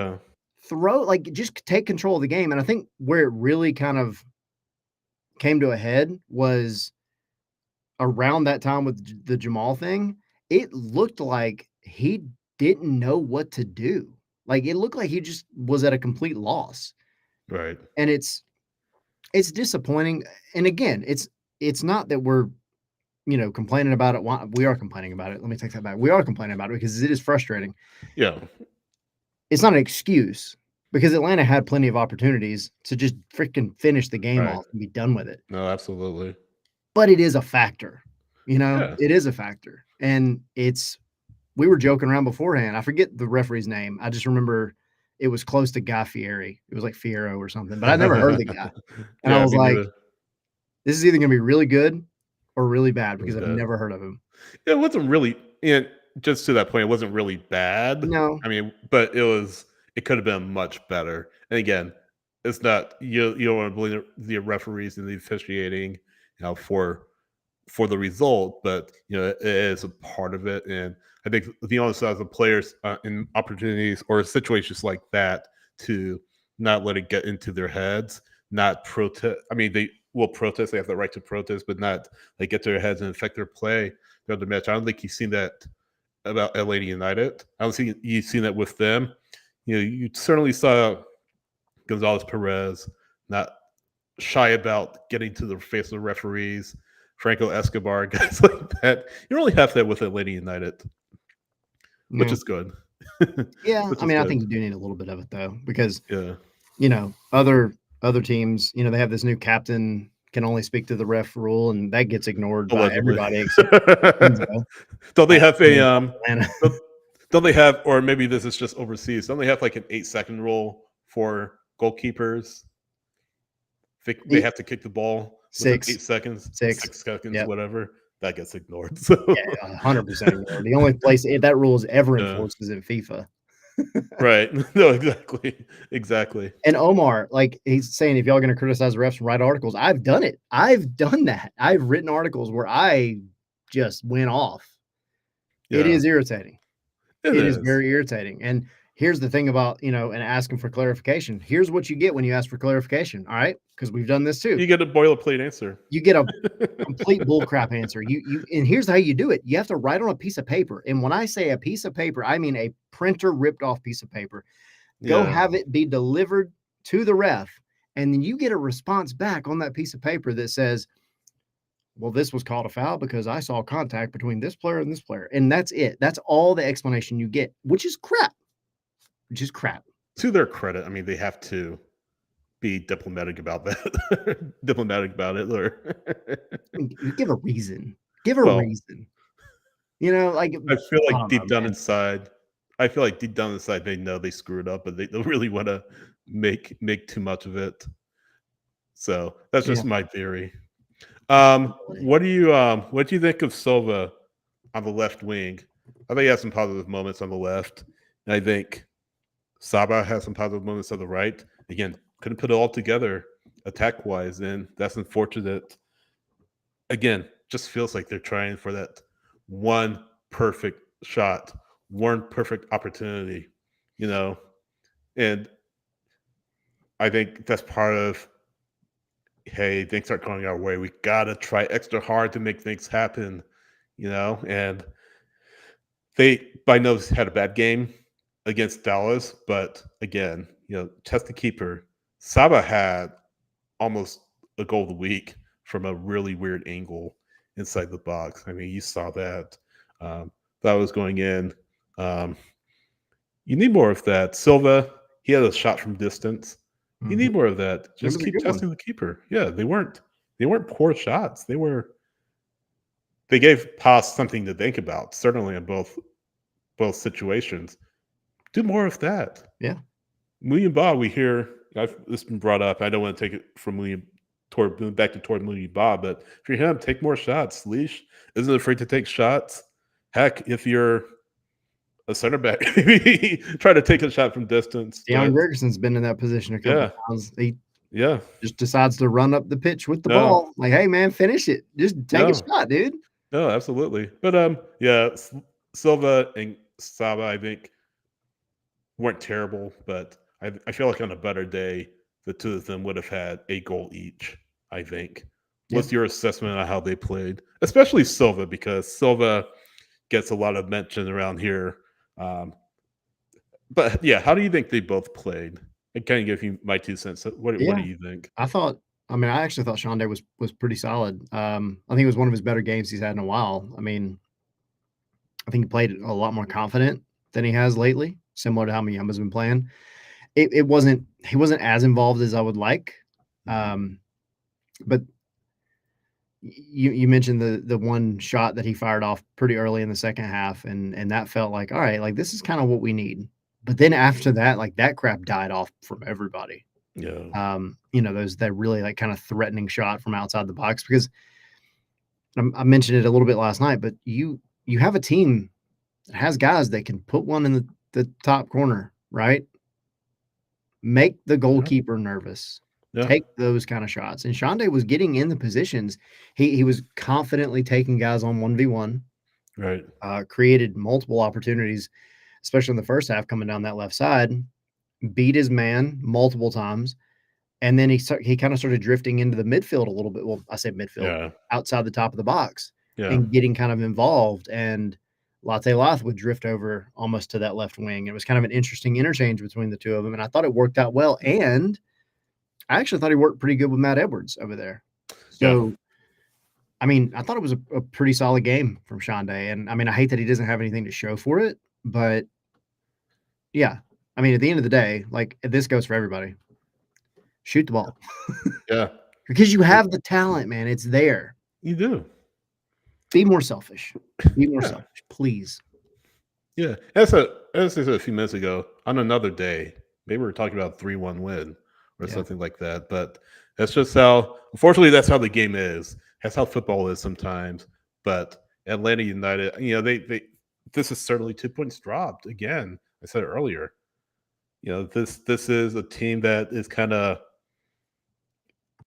just take control of the game. And I think where it really kind of came to a head was around that time with the Jamal thing. It looked like he didn't know what to do. Like it looked like he just was at a complete loss. Right. And it's disappointing. And again, it's not that we're, complaining about it. We are complaining about it. Let me take that back. We are complaining about it because it is frustrating. Yeah. It's not an excuse because Atlanta had plenty of opportunities to just freaking finish the game off and be done with it. No, absolutely. But it is a factor, it is a factor. And we were joking around beforehand. I forget the referee's name. I just remember it was close to Guy Fieri. It was like Fiero or something, but I never heard the guy. And I was like, this is either going to be really good or really bad because I've never heard of him. It wasn't really, just to that point, it wasn't really bad. No. I mean, but it could have been much better. And again, it's not, you don't want to blame the referees and the officiating, for the result, but, it is a part of it. And I think the onus as the players in opportunities or situations like that to not let it get into their heads, not protest. I mean, they will protest. They have the right to protest, but not like get to their heads and affect their play throughout the match. I don't think you've seen that about Atlanta United. I don't think you've seen that with them. You certainly saw Gonzalez Perez not shy about getting to the face of the referees, Franco Escobar, guys like that. You don't really have that with Atlanta United, which is good. Yeah, I mean, I think you do need a little bit of it though, because other teams, they have this new captain can only speak to the ref rule, and that gets ignored by everybody. Don't they have a don't they have, or maybe this is just overseas, don't they have like an 8-second rule for goalkeepers? They have to kick the ball within 8 seconds, 6 seconds, whatever. That gets ignored. So. Yeah, 100% ignored. The only place that rule is ever enforced is in FIFA. Right. No, exactly. And Omar, like he's saying, if y'all going to criticize the refs and write articles, I've done it. I've done that. I've written articles where I just went off. Yeah. It is irritating. It is very irritating. And here's the thing about, and asking for clarification. Here's what you get when you ask for clarification. All right. Because we've done this too. You get a boilerplate answer. You get a complete bullcrap answer. And here's how you do it. You have to write on a piece of paper. And when I say a piece of paper, I mean a printer ripped off piece of paper. Go have it be delivered to the ref. And then you get a response back on that piece of paper that says, well, this was called a foul because I saw contact between this player and this player. And that's it. That's all the explanation you get, which is crap. To their credit, I mean, they have to be diplomatic about that. Diplomatic about it, or Give a reason. Give a well, reason. You know, like I feel I like don't deep know, down man. inside, they know they screwed up, but they don't really want to make too much of it. So that's Yeah. just my theory. Definitely. What do you think of Silva on the left wing? I think he has some positive moments on the left, and I think Saba has some positive moments on the right. Again, couldn't put it all together attack wise, and that's unfortunate. Again, just feels like they're trying for that one perfect shot, one perfect opportunity, you know. And I think that's part of, hey, things aren't going our way. We gotta try extra hard to make things happen, you know. And they by no means had a bad game against Dallas, but again, test the keeper. Saba had almost a goal of the week from a really weird angle inside the box. I mean, you saw that. That was going in. Um, you need more of that. Silva, he had a shot from distance. You Mhm. need more of that. It Just was a keep good one. testing the keeper. Yeah, they weren't poor shots. They gave Pass something to think about, certainly in both situations. Do more of that. Yeah. William Bob, we hear this been brought up. I don't want to take it from William toward William Bob, but for him, take more shots. Leash isn't afraid to take shots. Heck, if you're a center back, maybe try to take a shot from distance. Deion But Gregerson's been in that position a couple yeah, of times. He yeah, just decides to run up the pitch with the no, ball. Like, hey man, finish it. Just take a no, shot, dude. no, absolutely. But yeah, Silva and Saba, I think, weren't terrible, but I feel like on a better day, the two of them would have had a goal each, I think. Yeah. What's your assessment on how they played? Especially Silva, because Silva gets a lot of mention around here. But yeah, how do you think they both played? I kind of give you my 2 cents. What do Yeah. you think? I actually thought Sean Day was pretty solid. I think it was one of his better games he's had in a while. I mean, I think he played a lot more confident than he has lately, similar to how Miyama's been playing. It wasn't he wasn't as involved as I would like. Um, but you mentioned the one shot that he fired off pretty early in the second half, and that felt like, all right, like this is kind of what we need. But then after that, like that crap died off from everybody. Yeah. Those that really like kind of threatening shot from outside the box because I mentioned it a little bit last night, but you have a team that has guys that can put one in the top corner, right? Make the goalkeeper nervous. Yeah. Take those kind of shots. And Shonda was getting in the positions. He was confidently taking guys on 1v1, Right. created multiple opportunities, especially in the first half coming down that left side, beat his man multiple times. And then he kind of started drifting into the midfield a little bit. Well, I say midfield, Yeah. outside the top of the box Yeah. and getting kind of involved. And Latte Lath would drift over almost to that left wing. It was kind of an interesting interchange between the two of them. And I thought it worked out well. And I actually thought he worked pretty good with Matt Edwards over there. Yeah. So, I mean, I thought it was a pretty solid game from Shonda. And I mean, I hate that he doesn't have anything to show for it, but yeah. I mean, at the end of the day, like this goes for everybody. Shoot the ball. Yeah. Because you have the talent, man. It's there. You do. Be more selfish. Be more Yeah. selfish, please. Yeah. As I said a few minutes ago, on another day, maybe we're talking about 3-1 win or something like that. But that's just unfortunately, that's how the game is. That's how football is sometimes. But Atlanta United, this is certainly 2 points dropped. Again, I said it earlier. This is a team that is kind of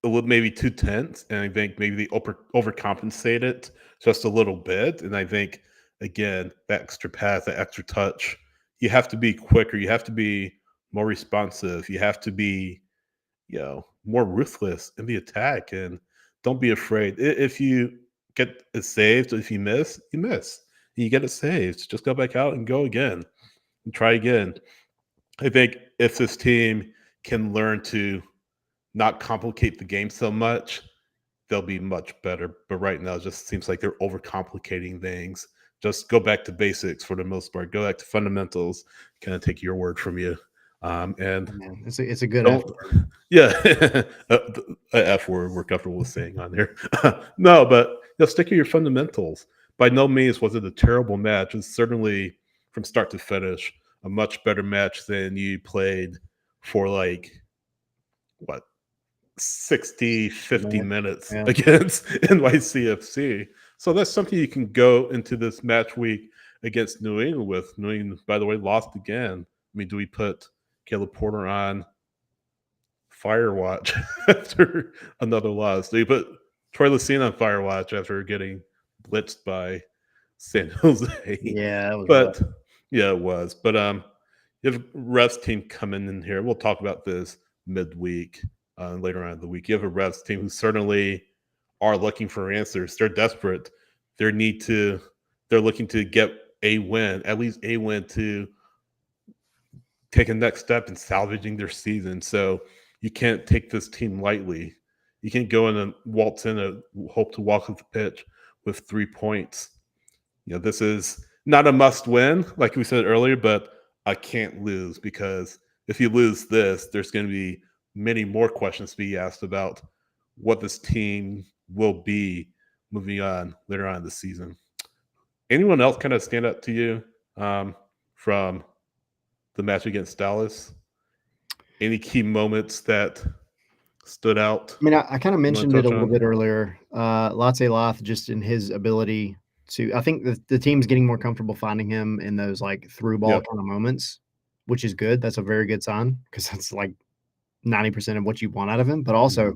a little maybe too tense, and I think maybe they overcompensated just a little bit. And I think again, that extra pass, that extra touch, you have to be quicker. You have to be more responsive. You have to be, more ruthless in the attack, and don't be afraid. If you get it saved, if you miss, you miss. You get it saved. Just go back out and go again and try again. I think if this team can learn to not complicate the game so much, they'll be much better. But right now, it just seems like they're overcomplicating things. Just go back to basics for the most part. Go back to fundamentals. Kind of take your word from you, and Man, it's a good F don't. word. Yeah, a F word we're comfortable with saying on here. No, but stick to your fundamentals. By no means was it a terrible match. It's certainly from start to finish a much better match than you played for like what 60, 50 minutes Yeah. against NYCFC. So that's something you can go into this match week against New England with. New England, by the way, lost again. I mean, do we put Caleb Porter on fire watch after another loss? Do you put Troy Lucine on fire watch after getting blitzed by San Jose? Yeah, that was rough. But yeah, it was. But you have Revs team coming in here. We'll talk about this midweek later on in the week. You have a Revs team who certainly are looking for answers. They're desperate. They're looking to get a win, at least a win, to take a next step in salvaging their season. So you can't take this team lightly. You can't go in and waltz in and hope to walk off the pitch with 3 points. This is not a must win, like we said earlier, but I can't lose, because if you lose this, there's going to be many more questions to be asked about what this team will be moving on later on in the season. Anyone else kind of stand up to you from the match against Dallas? Any key moments that stood out? I mean, I kind of mentioned it a little bit earlier. Latte Loth, just in his ability to, I think the team's getting more comfortable finding him in those like through ball kind of moments, which is good. That's a very good sign, because that's like 90% of what you want out of him. But also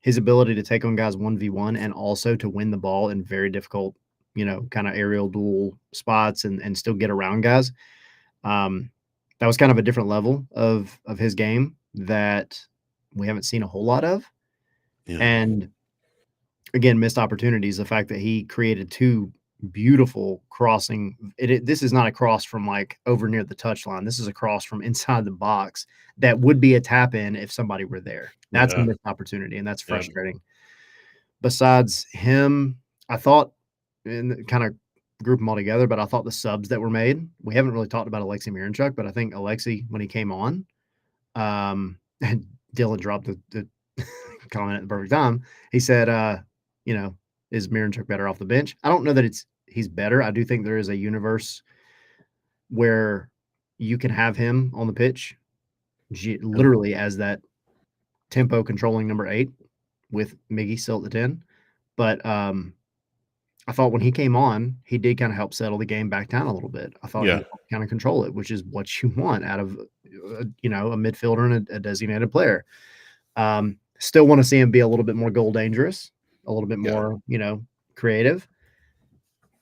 his ability to take on guys 1v1 and also to win the ball in very difficult, kind of aerial duel spots and still get around guys. That was kind of a different level of his game that we haven't seen a whole lot of. Yeah. And again, missed opportunities. The fact that he created 2 beautiful crossing. This is not a cross from like over near the touchline. This is a cross from inside the box that would be a tap in if somebody were there. That's a missed opportunity, and that's frustrating. Yeah. Besides him, I thought, and kind of group them all together, but I thought the subs that were made, we haven't really talked about Alexei Miranchuk, but I think Alexei, when he came on, and Dylan dropped the comment at the perfect time. He said, is Miranchuk better off the bench? I don't know that he's better. I do think there is a universe where you can have him on the pitch literally as that tempo controlling number 8 with Miggy still at the 10. But I thought when he came on, he did kind of help settle the game back down a little bit. I thought he kind of control it, which is what you want out of a midfielder and a designated player. Still want to see him be a little bit more goal dangerous, a little bit more, creative.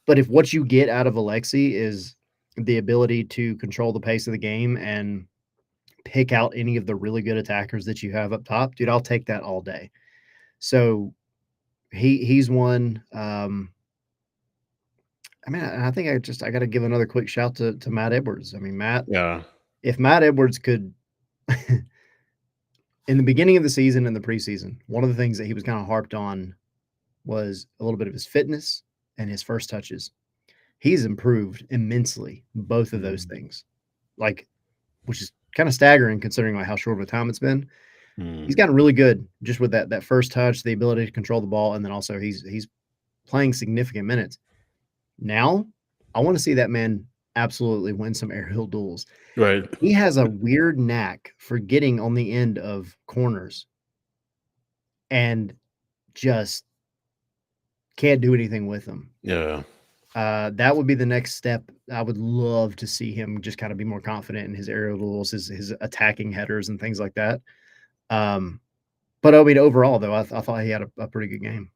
But if what you get out of Alexei is the ability to control the pace of the game and pick out any of the really good attackers that you have up top, dude, I'll take that all day. So he's one. I mean, I think I got to give another quick shout to Matt Edwards. I mean, Matt. Yeah. If Matt Edwards could, in the beginning of the season and the preseason, one of the things that he was kind of harped on was a little bit of his fitness and his first touches. He's improved immensely, both of those things, which is kind of staggering considering how short of a time it's been. He's gotten really good just with that first touch, the ability to control the ball, and then also he's playing significant minutes. Now, I want to see that man absolutely win some aerial duels. Right. He has a weird knack for getting on the end of corners and just can't do anything with them. Yeah. That would be the next step. I would love to see him just kind of be more confident in his aerial duels, his attacking headers and things like that. But I mean, overall, though, I thought he had a pretty good game.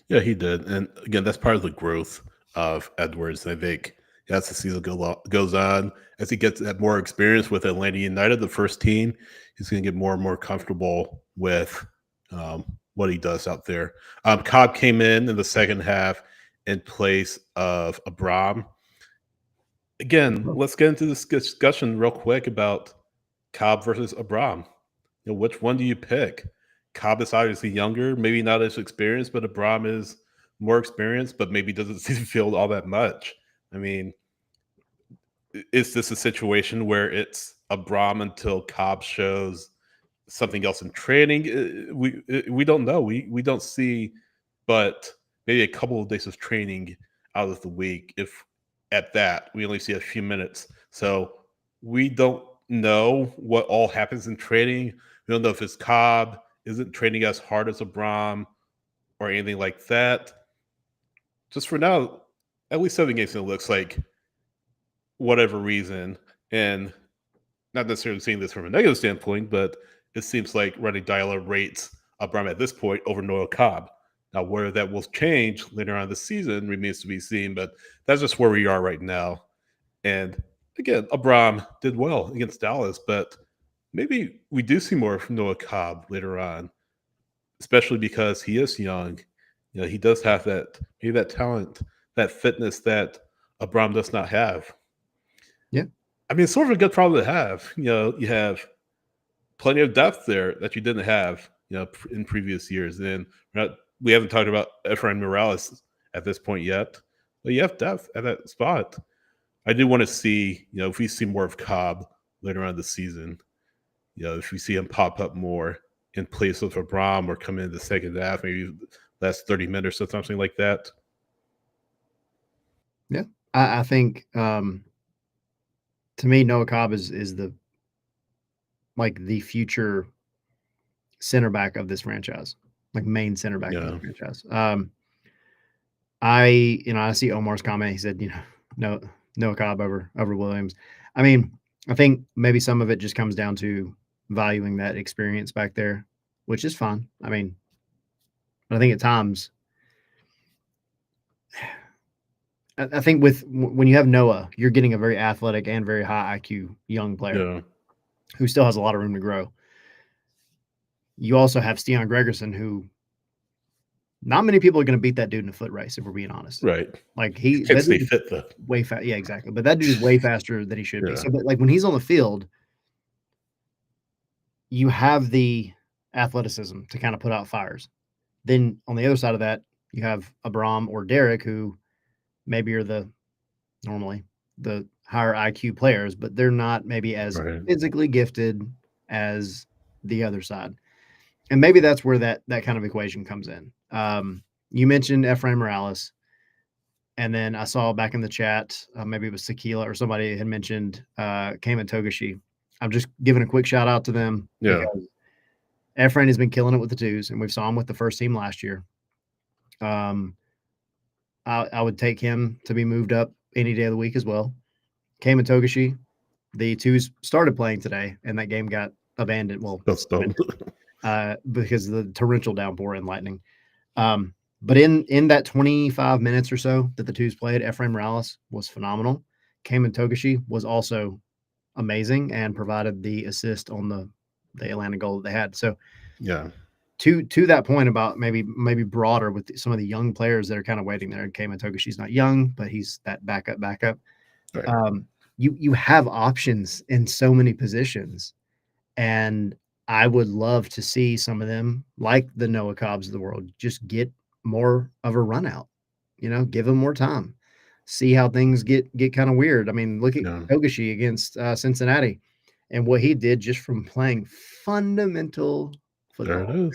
Yeah, he did. And again, that's part of the growth of Edwards. I think as the season goes on, as he gets that more experience with Atlanta United, the first team, he's going to get more and more comfortable with what he does out there. Cobb came in the second half in place of Abram. Again, let's get into this discussion real quick about Cobb versus Abram. Which one do you pick? Cobb is obviously younger, maybe not as experienced, but Abram is more experienced, but maybe doesn't see the field all that much. I mean, is this a situation where it's Abram until Cobb shows something else in training? We don't know. We don't see, but maybe a couple of days of training out of the week. If at that, we only see a few minutes, so we don't know what all happens in training. We don't know if it's Cobb isn't training as hard as Abram or anything like that. Just for now, at least 7 games, it looks like whatever reason, and not necessarily seeing this from a negative standpoint, but it seems like Ronnie Dyler rates Abram at this point over Noah Cobb. Now, whether that will change later on this season remains to be seen, but that's just where we are right now. And again, Abram did well against Dallas, but maybe we do see more from Noah Cobb later on, especially because he is young. You know, he does have that talent, that fitness that Abram does not have. Yeah. I mean, it's sort of a good problem to have. You know, you have plenty of depth there that you didn't have, you know, in previous years. And we haven't talked about Efrain Morales at this point yet, but you have depth at that spot. I do want to see, you know, if we see more of Cobb later on the season, you know, if we see him pop up more in place of Abram or come in the second half, maybe last 30 minutes or something like that. Yeah. I think to me, Noah Cobb is the future center back of this franchise, like main center back of this franchise. I see Omar's comment. He said, no Noah Cobb over Williams. I mean, I think maybe some of it just comes down to valuing that experience back there, which is fine. I mean, but I think at times, I think when you have Noah, you're getting a very athletic and very high IQ young player who still has a lot of room to grow. You also have Steon Gregerson, who not many people are going to beat that dude in a foot race, if we're being honest. Right. Like he can't stay fit though. Way fast. Yeah, exactly. But that dude is way faster than he should be. So, but like when he's on the field, you have the athleticism to kind of put out fires. Then on the other side of that, you have Abram or Derek, who maybe are normally the higher IQ players, but they're not maybe as physically gifted as the other side. And maybe that's where that kind of equation comes in. You mentioned Efrain Morales, and then I saw back in the chat, maybe it was Sakila or somebody had mentioned Cayman Togashi. I'm just giving a quick shout out to them. Yeah. Because Efrain has been killing it with the twos, and we saw him with the first team last year. I would take him to be moved up any day of the week as well. Cayman Togashi, the twos started playing today, and that game got abandoned. Well, because of the torrential downpour and lightning. But in that 25 minutes or so that the twos played, Efrain Morales was phenomenal. Cayman Togashi was also amazing and provided the assist on the Atlanta goal that they had. So yeah, to that point about maybe broader with some of the young players that are kind of waiting there. Cayman Togashi's not young, but he's that backup. Right. You have options in so many positions, and I would love to see some of them, like the Noah Cobbs of the world, just get more of a run out. Give them more time. See how things get kind of weird. I mean, look at Togashi against Cincinnati and what he did just from playing fundamental football. There it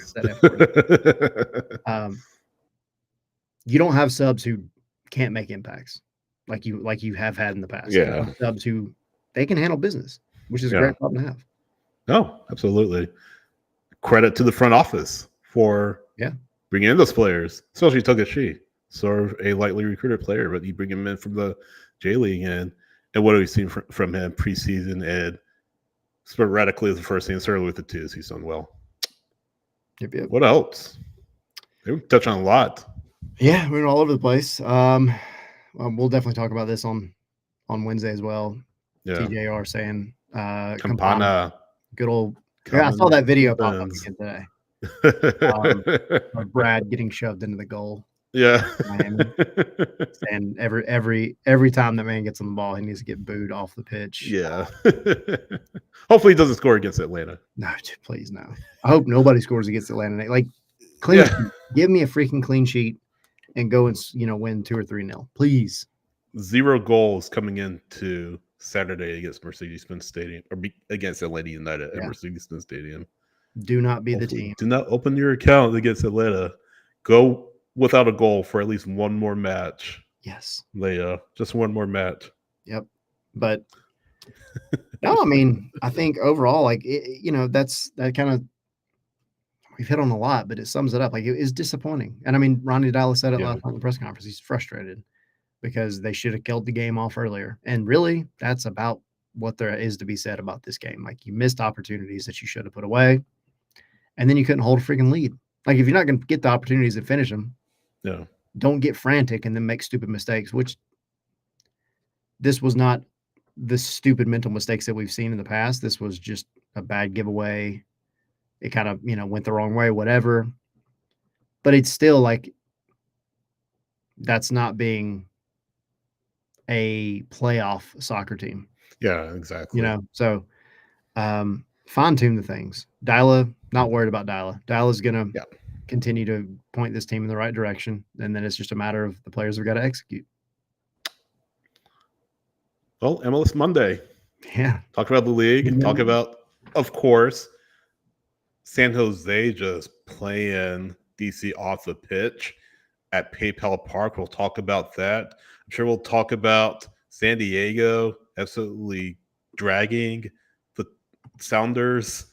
is. You don't have subs who can't make impacts like you have had in the past. Yeah. You have subs who they can handle business, which is a great problem to have. No, absolutely. Credit to the front office for bringing in those players, especially Togashi, sort of a lightly recruited player, but you bring him in from the J League, and what have we seen from him preseason and sporadically as the first team, certainly with the twos, he's done well. Yep. What else? They touch on a lot. Yeah, we're all over the place. We'll definitely talk about this on Wednesday as well. Yeah. TJR saying Campana. Good old. I saw that video pop up again today. Brad getting shoved into the goal. Yeah. Miami. And every time that man gets on the ball, he needs to get booed off the pitch. Yeah. Hopefully he doesn't score against Atlanta. No, please no. I hope nobody scores against Atlanta. Like clean sheet. Give me a freaking clean sheet and go and win 2 or 3-0, please. 0 goals coming into Saturday against Mercedes-Benz Stadium or against Atlanta United at Mercedes-Benz Stadium. Do not be the team. Do not open your account against Atlanta. Go without a goal for at least one more match. Yes. Leia, just one more match. Yep. But no, I mean, I think overall, like, that kind of, we've hit on a lot, but it sums it up. Like, it is disappointing. And I mean, Ronnie Dallas said it last night in the press conference. He's frustrated because they should have killed the game off earlier. And really, that's about what there is to be said about this game. Like, you missed opportunities that you should have put away, and then you couldn't hold a freaking lead. Like, if you're not going to get the opportunities and finish them, don't get frantic and then make stupid mistakes, which this was not the stupid mental mistakes that we've seen in the past. This was just a bad giveaway. It kind of, went the wrong way, whatever. But it's still like, that's not being a playoff soccer team. Yeah, exactly. So fine tune the things. Dyla, not worried about Dyla. Dyla's going to continue to point this team in the right direction. And then it's just a matter of the players have got to execute. Well, MLS Monday. Yeah. Talk about the league. Talk about, of course, San Jose just playing DC off the pitch at PayPal Park. We'll talk about that. I'm sure we'll talk about San Diego absolutely dragging the Sounders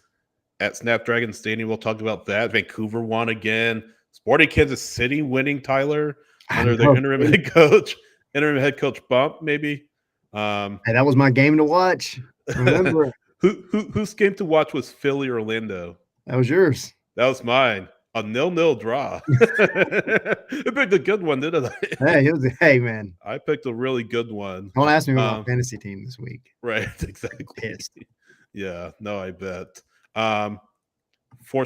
at Snapdragon Stadium. We'll talk about that. Vancouver won again. Sporting Kansas City winning, Tyler, under their interim head coach bump, maybe. Hey, that was my game to watch. Remember whose game to watch was Philly Orlando? That was yours. That was mine. A 0-0 draw. I picked a good one, didn't I? Hey, man. I picked a really good one. Don't ask me about my fantasy team this week. Right, exactly. Yeah, no, I bet. 4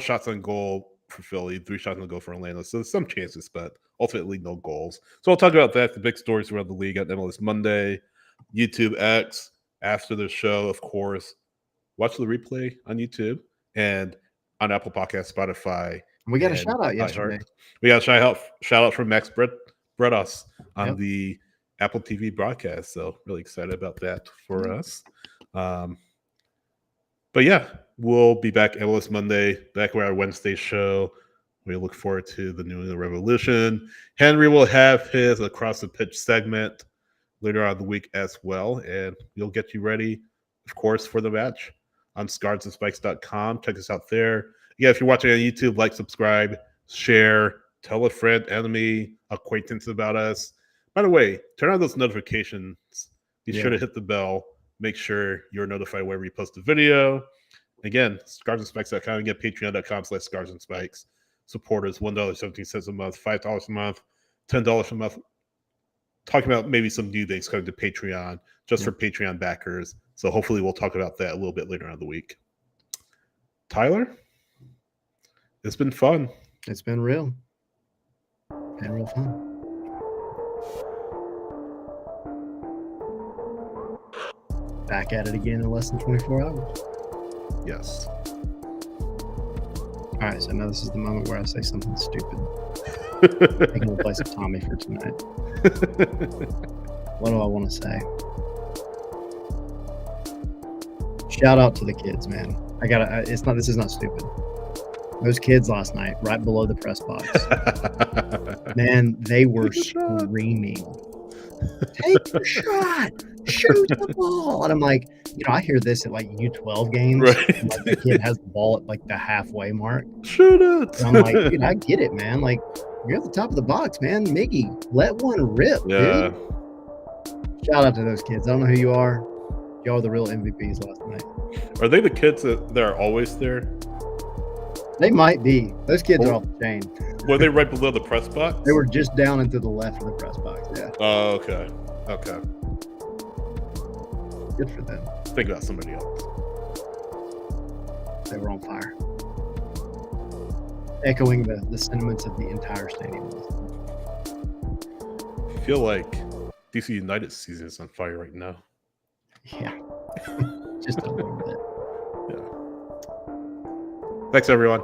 shots on goal for Philly, 3 shots on goal for Orlando. So some chances, but ultimately no goals. So I'll talk about that. The big stories around the league on MLS Monday, YouTube X. After the show, of course, watch the replay on YouTube and on Apple Podcasts, Spotify. We got a shout out yesterday. We got a shout out from Max Bredos on the Apple TV broadcast. So really excited about that for us. But yeah, we'll be back MLS Monday, back with our Wednesday show. We look forward to the New England Revolution. Henry will have his Across the Pitch segment later on in the week as well, and we'll get you ready, of course, for the match on scarsandspikes.com. Check us out there. Yeah, if you're watching on YouTube, like, subscribe, share, tell a friend, enemy, acquaintance about us. By the way, turn on those notifications. Be sure to hit the bell. Make sure you're notified whenever you post a video. Again, scarsandspikes.com. Again, patreon.com/scarsandspikes. Supporters, $1.17 a month, $5 a month, $10 a month. Talking about maybe some new things coming to Patreon, just for Patreon backers. So hopefully we'll talk about that a little bit later on in the week. Tyler? It's been fun. It's been real. Been real fun. Back at it again in less than 24 hours. Yes. All right, so now this is the moment where I say something stupid. I can replace Tommy for tonight. What do I want to say? Shout out to the kids, man. This is not stupid. Those kids last night, right below the press box, man, they were screaming, "Take the shot, shoot the ball!" And I'm like, I hear this at like U12 games. Right. And, like, the kid has the ball at like the halfway mark. Shoot it! And I'm like, dude, I get it, man. Like, you're at the top of the box, man. Miggy, let one rip, dude. Shout out to those kids. I don't know who you are. Y'all are the real MVPs last night. Are they the kids that are always there? They might be. Those kids are off the chain. Were they right below the press box? They were just down and to the left of the press box. Yeah. Oh, okay. Okay. Good for them. Think about somebody else. They were on fire. Echoing the sentiments of the entire stadium. feel like DC United's season is on fire right now. Yeah. Just a little bit. Yeah. Thanks, everyone.